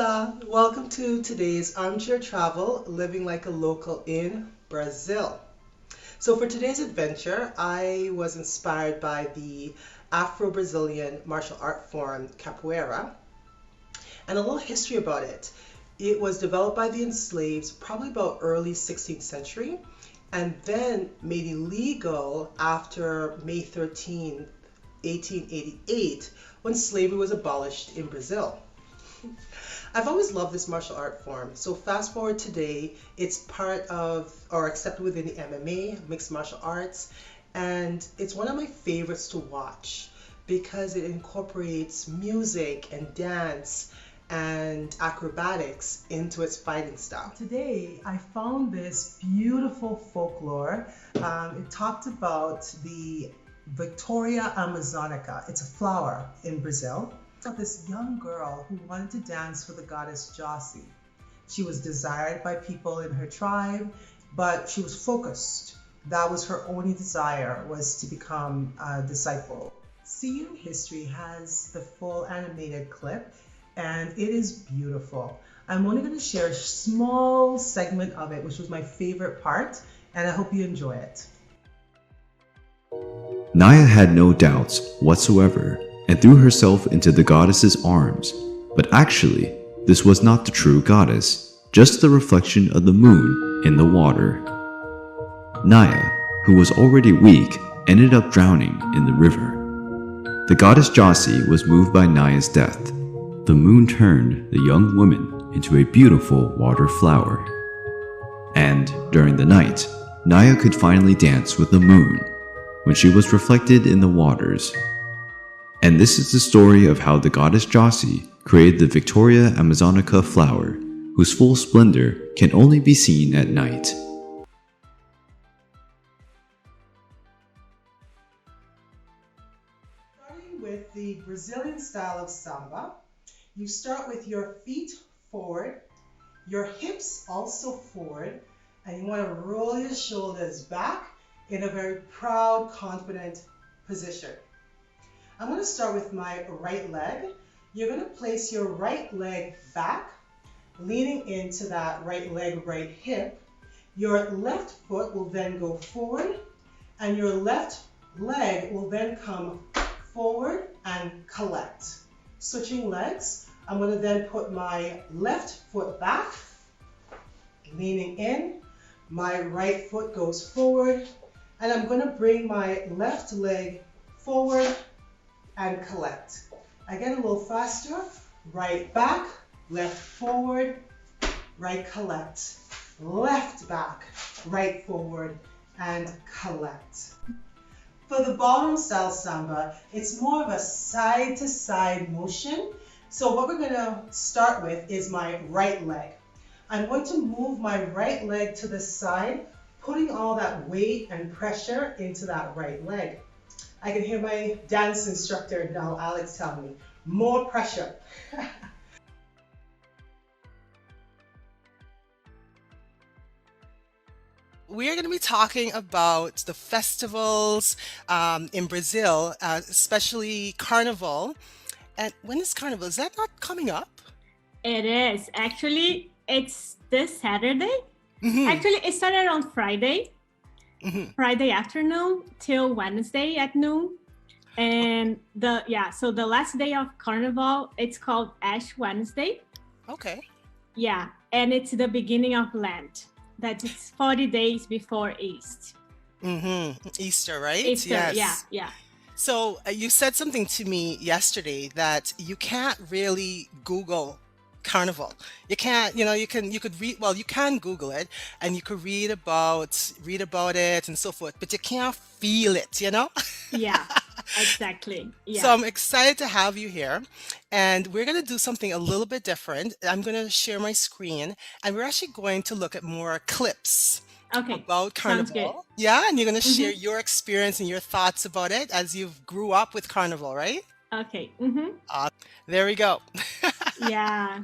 Hola! Welcome to today's armchair travel, living like a local in Brazil. So for today's adventure, I was inspired by the Afro-Brazilian martial art form capoeira and a little history about it. It was developed by the enslaved probably about early 16th century and then made illegal after May 13th, 1888, when slavery was abolished in Brazil. I've always loved this martial art form. So fast forward today, it's part of or accepted within the MMA, mixed martial arts, and it's one of my favorites to watch because it incorporates music and dance and acrobatics into its fighting style. Today, I found this beautiful folklore. It talked about the Victoria Amazonica. It's a flower in Brazil. Of this young girl who wanted to dance for the goddess Jossi. She was desired by people in her tribe, but she was focused. That was her only desire, was to become a disciple. CU History has the full animated clip, and it is beautiful. I'm only going to share a small segment of it, which was my favorite part, and I hope you enjoy it. Naya had no doubts whatsoever and threw herself into the goddess's arms. But actually, this was not the true goddess, just the reflection of the moon in the water. Naya, who was already weak, ended up drowning in the river. The goddess Jossi was moved by Naya's death. The moon turned the young woman into a beautiful water flower. And during the night, Naya could finally dance with the moon when she was reflected in the waters. And this is the story of how the goddess Jossi created the Victoria Amazonica flower, whose full splendor can only be seen at night. Starting with the Brazilian style of Samba, you start with your feet forward, your hips also forward, and you want to roll your shoulders back in a very proud, confident position. I'm going to start with my right leg. You're going to place your right leg back, leaning into that right leg, right hip. Your left foot will then go forward, and your left leg will then come forward and collect. Switching legs, I'm going to then put my left foot back, leaning in. My right foot goes forward, and I'm going to bring my left leg forward and collect. Again, a little faster. Right back, left forward, right collect. Left back, right forward, and collect. For the ballroom style Samba, it's more of a side to side motion. So what we're going to start with is my right leg. I'm going to move my right leg to the side, putting all that weight and pressure into that right leg. I can hear my dance instructor now, Alex, telling me, more pressure. We're going to be talking about the festivals in Brazil, especially Carnival. And when is Carnival? Is that not coming up? It is. Actually, it's this Saturday. Mm-hmm. Actually, it started on Friday. Mm-hmm. Friday afternoon till Wednesday at noon. And so the last day of Carnival, it's called Ash Wednesday. Okay. Yeah, and it's the beginning of Lent. That it's 40 days before Easter. Mm-hmm. Easter, right? Easter, yes. yeah. So you said something to me yesterday that you can't really Google Carnival. You can't, you could read, well, you can Google it and you could read about it and so forth, but you can't feel it, Yeah, exactly. Yeah. So I'm excited to have you here, and we're going to do something a little bit different. I'm going to share my screen, and we're actually going to look at more clips about Carnival. Sounds good. Yeah, and you're going to share your experience and your thoughts about it as you've grew up with Carnival, right? Okay. There we go. Yeah.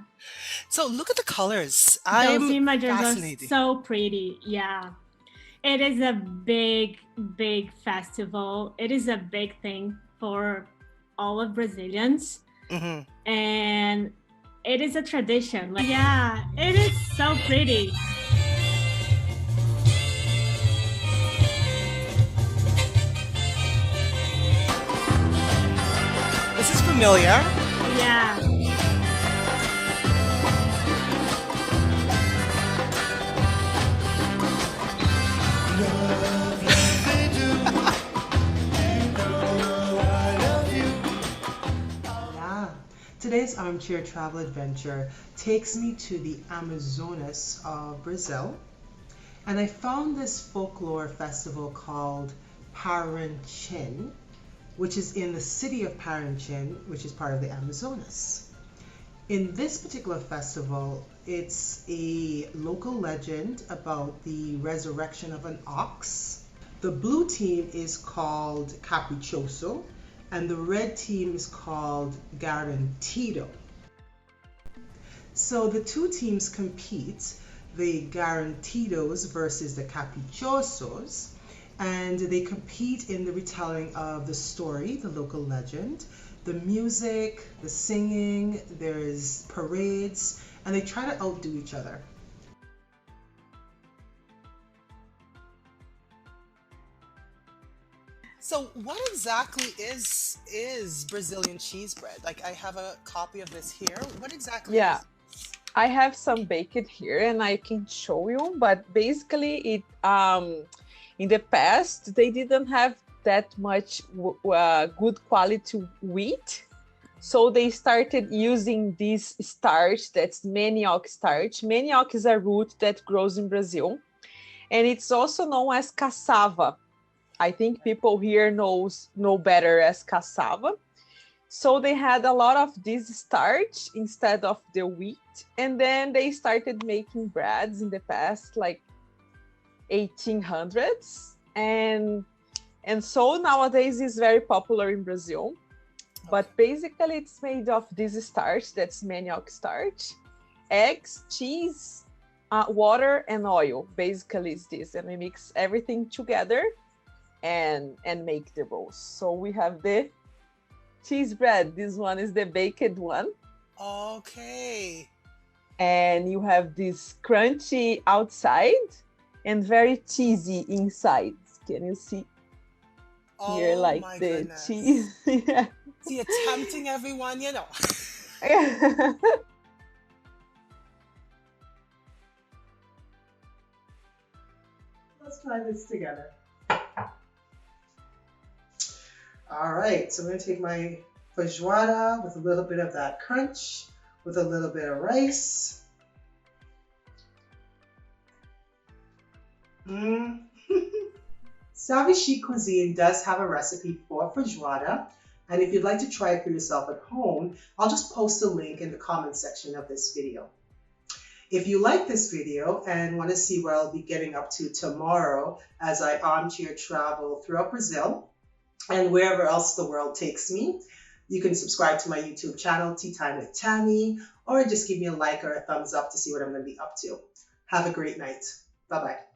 So look at the colors. Those images fascinated. are so pretty. Yeah. It is a big, big festival. It is a big thing for all of Brazilians. Mm-hmm. And it is a tradition. Like, yeah, it is so pretty. This is familiar. Yeah. Yeah. Today's armchair travel adventure takes me to the Amazonas of Brazil. And I found this folklore festival called Paranchin, which is in the city of Paranchin, which is part of the Amazonas. In this particular festival, it's a local legend about the resurrection of an ox. The blue team is called Caprichoso, and the red team is called Garantido. So the two teams compete, the Garantidos versus the Caprichosos, and they compete in the retelling of the story, the local legend, the music, the singing, there's parades, and they try to outdo each other. So what exactly is Brazilian cheese bread? Like, I have a copy of this here. What exactly Yeah. is this? I have some baked here and I can show you, but basically it in the past they didn't have that much good quality wheat, so they started using this starch that's manioc starch. Manioc is a root that grows in Brazil, and it's also known as cassava. I think people here know better as cassava. So they had a lot of this starch instead of the wheat, and then they started making breads in the past, like 1800s, and so nowadays it's very popular in Brazil. But basically it's made of this starch, that's manioc starch, eggs, cheese, water, and oil. Basically it's this, and we mix everything together and make the rolls. So we have the cheese bread. This one is the baked one. Okay. And you have this crunchy outside and very cheesy inside. Can you see here, like my the goodness. cheese? Yeah. See, it's tempting everyone, you know. Let's try this together. All right, so I'm going to take my feijoada with a little bit of that crunch, with a little bit of rice. Savvy Chic Cuisine does have a recipe for feijoada, and if you'd like to try it for yourself at home, I'll just post a link in the comments section of this video. If you like this video and want to see what I'll be getting up to tomorrow as I armchair travel throughout Brazil and wherever else the world takes me, you can subscribe to my YouTube channel, Tea Time with Tammie, or just give me a like or a thumbs up to see what I'm going to be up to. Have a great night. Bye-bye.